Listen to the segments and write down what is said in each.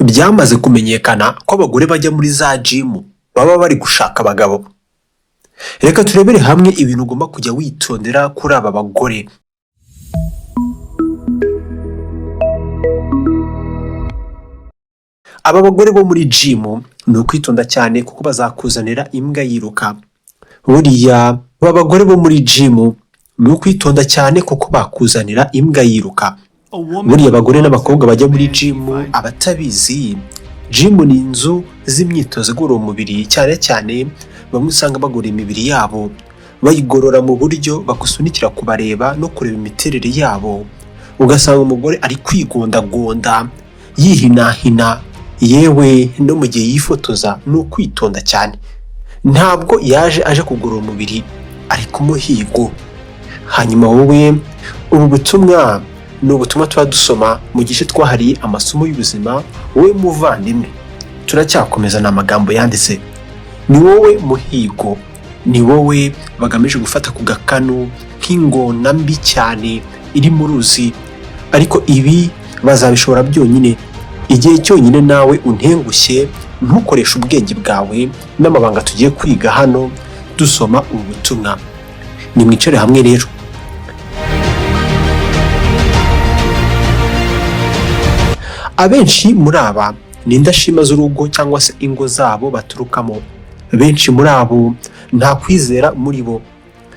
Byamaze kumenyekana ko abagore bajya muri za gym baba bari gushaka abagabo. Reka turebere hamwe ibintu ugomba kujya witondera kuri aba bagore. Aba bagore bo muri gym ni ukwitonda cyane kuko bazakuzanira imbwa yiruka. Buriya aba bagore bo muri gym ni ukwitonda cyane kuko bakuzanira imbwa yiruka. Buriya abagore n'abakobwa bajya muri gym abatabizi, gym ni inzu z'imyitozo ngororamubiri, cyane cyane bamwe usanga bagorora imibiri yabo, bayigorora mu buryo bagusunikira kubareba no kureba imiterere yabo. Ugasanga umugore ari kwigondagonda, yihinahina, yewe no mu gihe yifotoza. Ni ukwitonda cyane. Ntabwo yaje aje kugorora umubiri, ari ku muhigo. Hanyuma wowe, ubu butumwa ni ubutumwa tuba dusoma mu gice twahariye amasomo y'ubuzima. Wowe muvandimwe, turacyakomeza n'amagambo yanditse. Ni wowe muhigo, ni wowe bagamije gufata ku gakanu nk'ingona mbi cyane iri mu ruzi. Ariko ibi bazabishobora byonyine igihe cyonyine nawe untengushye, ntukoreshe ubwenge bwawe n'amabanga tugiye kwiga hano dusoma ubu butumwa. Nimwicare hamwe rero. Abenshi muri aba ni indashima z'urugo cyangwa se ingo zabo baturukamo. Benshi muri abo nta kwizera muri bo,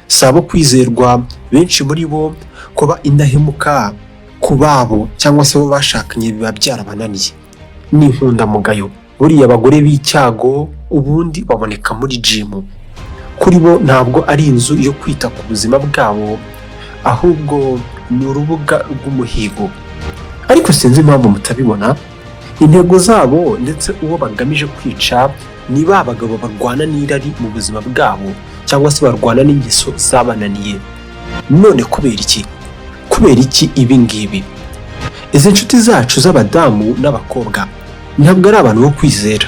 sabo kwizerwa. Benshi muri bo kuba indahemuka ku babo cyangwa se bo bashakanye biba byarabananiye. Ni inkundamugayo. Buriya abagore b'icyago ubundi baboneka muri gym. Kuri bo ntabwo ari inzu yo kwita ku buzima bwabo, ahubwo ni urubuga rw'umuhigo. Ariko sinzi impamvu mutabibona. Intego zabo ndetse uwo bagamije kwica ni ba bagabo barwana n'irari mu buzima bwabo, cyangwa se barwana n'ingeso zabananiye. None kubera iki? Kubera iki ibi ngibi? Izi nshuti zacu z'abadamu n'abakobwa ntabwo ari abantu bo kwizera.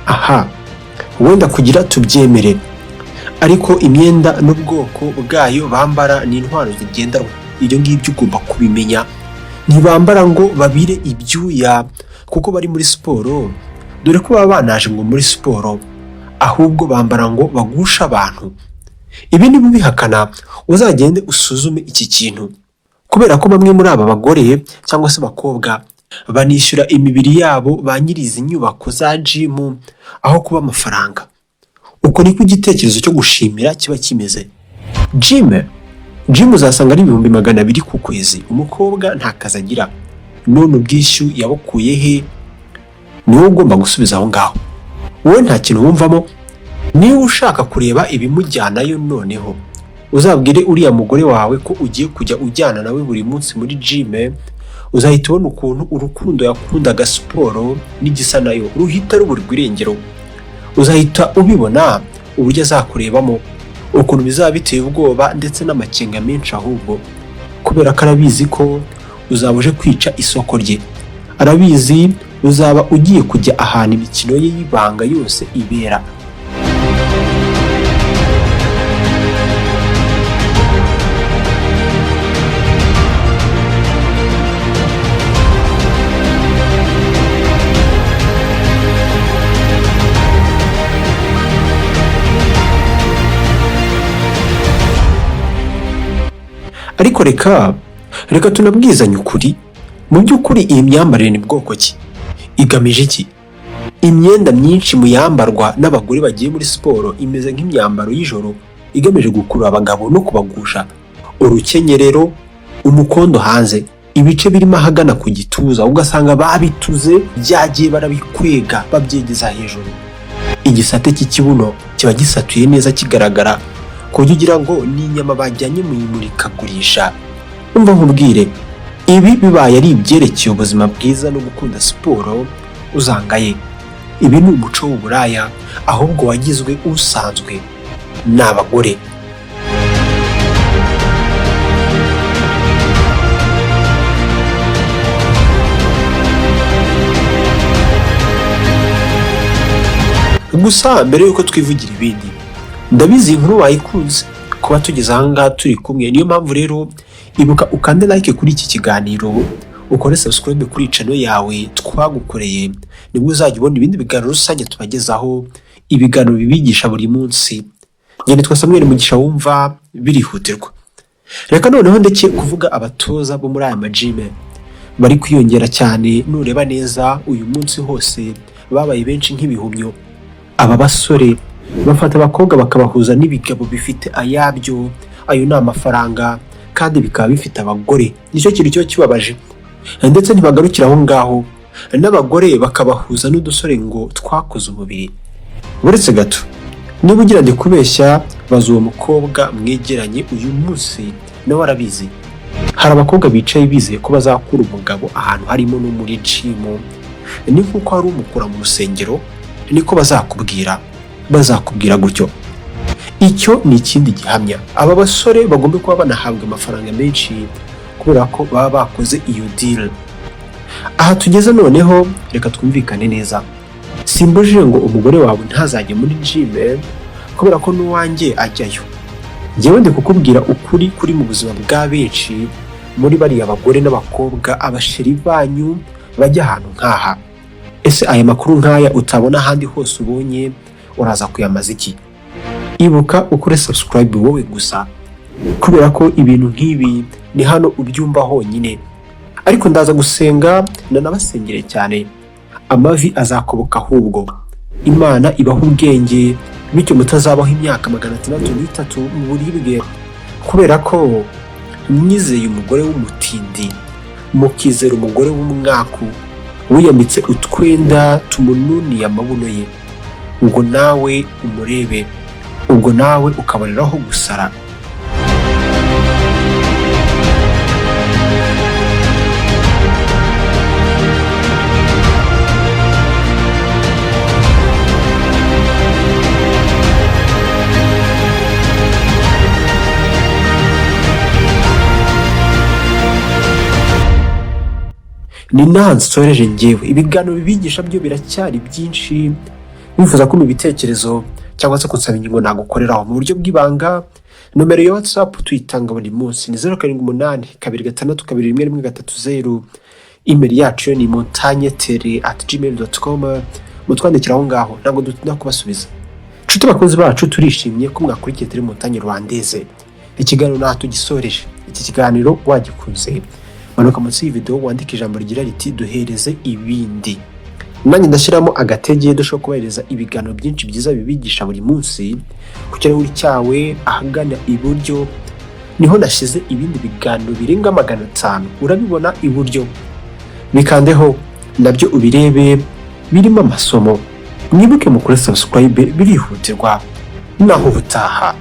Aha, wenda kugira tubyemere, ariko imyenda n'ubwoko bwayo bambara ni intwaro zigendanwa. Ibyo ngibyo ugomba kubimenya. Ntibambara ngo babire ibyuya kuko bari muri siporo, dore ko baba banaje ngo muri siporo, ahubwo bambara ngo bagusha abantu. Ibi ni bihakana, uzagende usuzume iki kintu, kubera ko bamwe muri aba bagore cyangwa se bakobwa banishyura imibiri yabo ba nyirizi nyubako za gym aho kuba amafaranga. Uko niko igitekerezo cyo gushimira kiba kimeze. Gym uzasanga ari 200 ku kwezi. Umukobwa nta kazi agira, none ubwishyu yabukuye he? Niwe ugomba gusubiza aho ngaho. Wowe nta kintu wumvamo. Niba ushaka kureba ibimujyanayo, noneho uzabwire uriya mugore wawe ko ugiye kujya ujyana nawe buri munsi muri gym. Uzahita ubona ukuntu urukundo yakundaga siporo n'igisa nayo ruhita ruburwa irengero. Uzahita ubibona uburyo azakurebamo, ukuntu bizaba biteye ubwoba ndetse n'amakenga menshi, ahubwo kubera ko arabizi ko uzaba uje kwica isoko rye. Arabizi uzaba ugiye kujya ahantu imikino ye y'ibanga yose ibera. Ariko reka tunabwizanye ukuri. Mu by'ukuri iyi myambarire ni bwoko ki? Igamije iki? Imyenda myinshi mu yambarwa n'abagore bagiye muri siporo imeze nk'imyambaro y'ijoro, igamije gukurura abagabo no kubagusha. Urukenyerero, umukondo hanze, ibice birimo ahagana ku gituza ugasanga babituze, byagiye barabikwega babyegeza hejuru. Igisate cy'ikibuno kiba gisatuye neza kigaragara, ku buryo ugira ngo ni inyama bajyanye mu imurikagurisha. Umva nkubwire, ibi bibaye ari ibyerekeye ubuzima bwiza no gukunda siporo, uzangaye. Ibi ni umuco w'uburaya, ahubwo wagizwe usanzwe n'abagore. Gusa mbere yuko twivugira ibindi, ndabizi inkuru wayikunze kuba tugeze aha ngaha turi kumwe. Niyo mpamvu rero ibuka ukande like kuri iki kiganiro, ukore subscribe kuri channel yawe twagukoreye, nibwo uzajya ubona ibindi biganiro rusange tubagezaho, ibiganiro bibigisha buri munsi. Njye twa Samuel Mugisha wumva birihutirwa. Reka noneho ndeke kuvuga abatoza bo muri aya majime bari kwiyongera cyane. Nureba neza uyu munsi hose babaye benshi nk'ibihumyo. Aba basore bafata abakobwa bakabahuza n'ibigabo bifite ayabyo, ayo ni amafaranga kandi bikaba bifite abagore. Nicyo kintu cyo kibabaje. Ndetse ntibagarukira aho ngaho, n'abagore bakabahuza n'udusore ngo twakoze umubiri. Buretse gato, niba ugira ndi kubeshya, baza uwo mukobwa mwegeranye uyu munsi nawe arabizi. Hari abakobwa bicaye bizeye ko bazakura umugabo ahantu harimo no muri gym. Ni kuko hari umukura mu rusengero, niko bazakubwira gutyo. Icyo ni ikindi gihamya. Aba basore bagomba kuba banahabwa amafaranga menshi kubera ko baba bakoze iyo deal. Aha tugeze noneho, reka twumvikane neza. Simbujije ngo umugore wawe ntazajye muri gym kubera ko n'uwanjye ajyayo. Njyewe ndi kukubwira ukuri kuri mu buzima bwa benshi muri bariya abagore n'abakobwa, abasheri banyu bajya ahantu nk'aha. Ese aya makuru nk'aya utabona ahandi hose ubonye, uraza kuyamaza iki? Ibuka ukore subscribe wowe gusa, kubera ko ibintu nk'ibi ni hano ubyumva honyine. Ariko ndaza gusenga nanabasengere cyane, amavi azakoboka ahubwo. Imana ibaha ubwenge bityo mutazabaho imyaka 603 mu buribwe, kubera ko mwizeye umugore w'umutindi, mukizera umugore w'umwaku wiyamitse utwenda tumununiye amabuno ye, ubwo nawe umurebe, ubwo nawe ukaboneraho gusara. Ni nsoreje njyewe. Ibiganiro bibigisha byo biracyari byinshi. Wifuza ko mu bitekerezo cyangwa se kunsaba ingingo nagukoreraho mu buryo bw'ibanga, nomero ya WhatsApp tuyitanga buri munsi ni 0782621130. Email yacu ni montagnetele@gmail.com. mutwandikiraho ngaho, ntabwo dutinda kubasubiza. Nshuti bakunzi bacu, turishimye ko mwakurikiye Télé Montagne Rwandaise. Ikiganiro naho tugisoreje. Iki kiganiro wagikunze, manuka munsi y'video wandika ijambo rigira riti duhereze ibindi. Nanjye ndashyiramo agatege dushobora kubahereza ibiganiro byinshi byiza bibigisha buri munsi. Ku kirahuri cyawe ahagana iburyo niho nashyize ibindi biganiro birenga 500. Urabibona iburyo, bikandeho nabyo ubirebe, birimo amasomo. Mwibuke mukore subscribe, birihutirwa. Naho ubutaha.